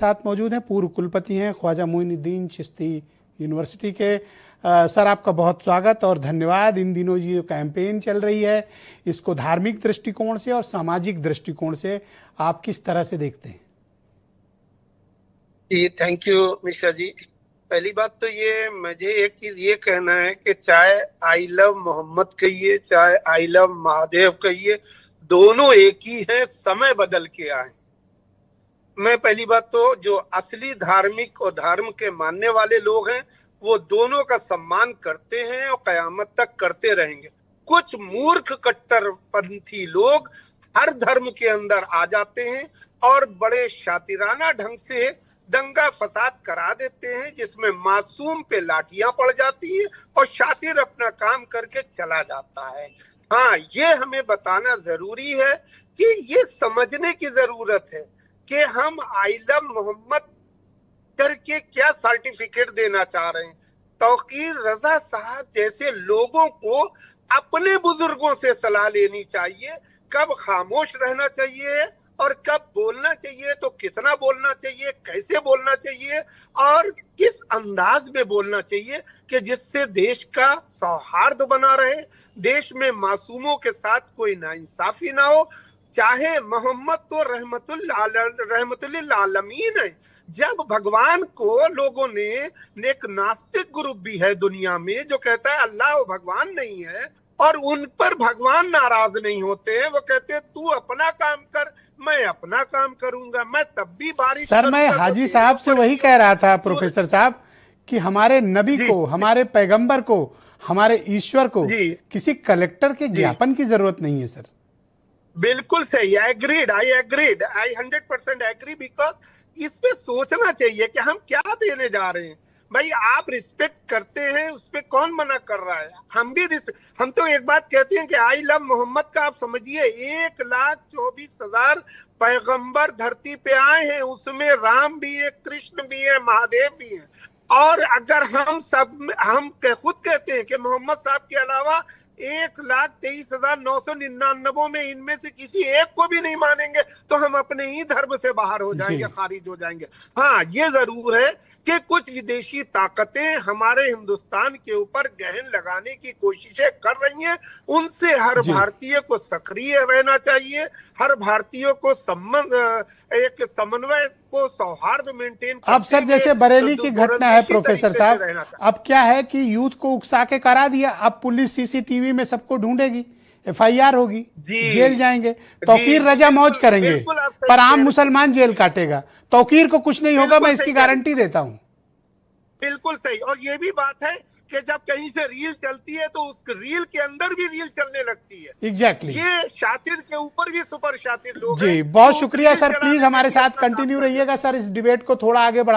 साथ मौजूद हैं, पूर्व कुलपति हैं ख्वाजा मोइनुद्दीन चिश्ती यूनिवर्सिटी के। सर, आपका बहुत स्वागत और धन्यवाद। इन दिनों ये कैंपेन चल रही है, इसको धार्मिक दृष्टिकोण से और सामाजिक दृष्टिकोण से आप किस तरह से देखते हैं? जी, थैंक यू मिश्रा जी। पहली बात तो ये मुझे एक चीज ये कहना है कि चाहे आई लव मोहम्मद कहिए, चाहे आई लव महादेव कहिए, दोनों एक ही हैं, समय बदल के आए। मैं पहली बात तो जो असली धार्मिक और धर्म के मानने वाले लोग हैं वो दोनों का सम्मान करते हैं और कयामत तक करते रहेंगे। कुछ मूर्ख कट्टरपंथी लोग हर धर्म के अंदर आ जाते हैं और बड़े शातिराना ढंग से दंगा फसाद करा देते हैं, जिसमें मासूम पे लाठियां पड़ जाती है और शातिर अपना काम करके चला जाता है। हाँ, ये हमें बताना जरूरी है कि ये समझने की जरूरत है कि हम आई लव मोहम्मद करके क्या सर्टिफिकेट देना चाह रहे हैं। तौकीर रजा साहब जैसे लोगों को अपने बुजुर्गों से सलाह लेनी चाहिए, कब खामोश रहना चाहिए और कब बोलना चाहिए, तो कितना बोलना चाहिए, कैसे बोलना चाहिए और किस अंदाज में बोलना चाहिए कि जिससे देश का सौहार्द बना रहे, देश में मासूमों के साथ कोई नाइंसाफी ना हो। चाहे मोहम्मद तो रहमतुल्लिल आलमीन है। जब भगवान को लोगों ने, एक नास्तिक ग्रुप भी है दुनिया में जो कहता है अल्लाह भगवान नहीं है और उन पर भगवान नाराज नहीं होते हैं, वो कहते हैं तू अपना काम कर, मैं अपना काम करूंगा, मैं तब भी बारिश। सर, मैं हाजी साहब से वही कह रहा था प्रोफेसर साहब कि हमारे नबी को, हमारे पैगंबर को, हमारे ईश्वर को किसी कलेक्टर के ज्ञापन की जरूरत नहीं है। सर बिल्कुल सही, आई 100% एग्री, बिकॉज इस पे सोचना चाहिए कि हम क्या देने जा रहे हैं। भाई आप रिस्पेक्ट करते हैं, उस पे कौन मना कर रहा है? हम भी हम तो एक बात कहते हैं कि आई लव मोहम्मद का आप समझिए 1,24,000 पैगंबर धरती पे आए हैं, उसमें राम भी है, कृष्ण भी है, महादेव भी है। और अगर हम खुद कहते हैं कि मोहम्मद साहब के अलावा 1,23,999 में इनमें से किसी एक को भी नहीं मानेंगे तो हम अपने ही धर्म से बाहर हो जाएंगे, खारिज हो जाएंगे। हाँ, ये जरूर है कि कुछ विदेशी ताकतें हमारे हिंदुस्तान के ऊपर गहन लगाने की कोशिशें कर रही हैं। उनसे हर भारतीय को सक्रिय रहना चाहिए, हर भारतीय को एक समन्वय को, सौहार्द मेंटेन। अब सर, जैसे बरेली की घटना है प्रोफेसर साहब, अब क्या है कि यूथ को उकसा के करा दिया, अब पुलिस सीसीटीवी में सबको ढूंढेगी, FIR होगी, जेल जाएंगे। तौकीर रजा मौज करेंगे पर आम मुसलमान जेल काटेगा। तौकीर को कुछ नहीं होगा, मैं इसकी गारंटी देता हूँ। बिल्कुल सही। और ये भी बात है कि जब कहीं से रील चलती है तो उस रील के अंदर भी रील चलने लगती है। एग्जैक्टली। ये शातिर के ऊपर भी सुपर शातिर लोग जी। बहुत शुक्रिया सर, प्लीज हमारे साथ कंटिन्यू रहिएगा सर, इस डिबेट को थोड़ा आगे बढ़ा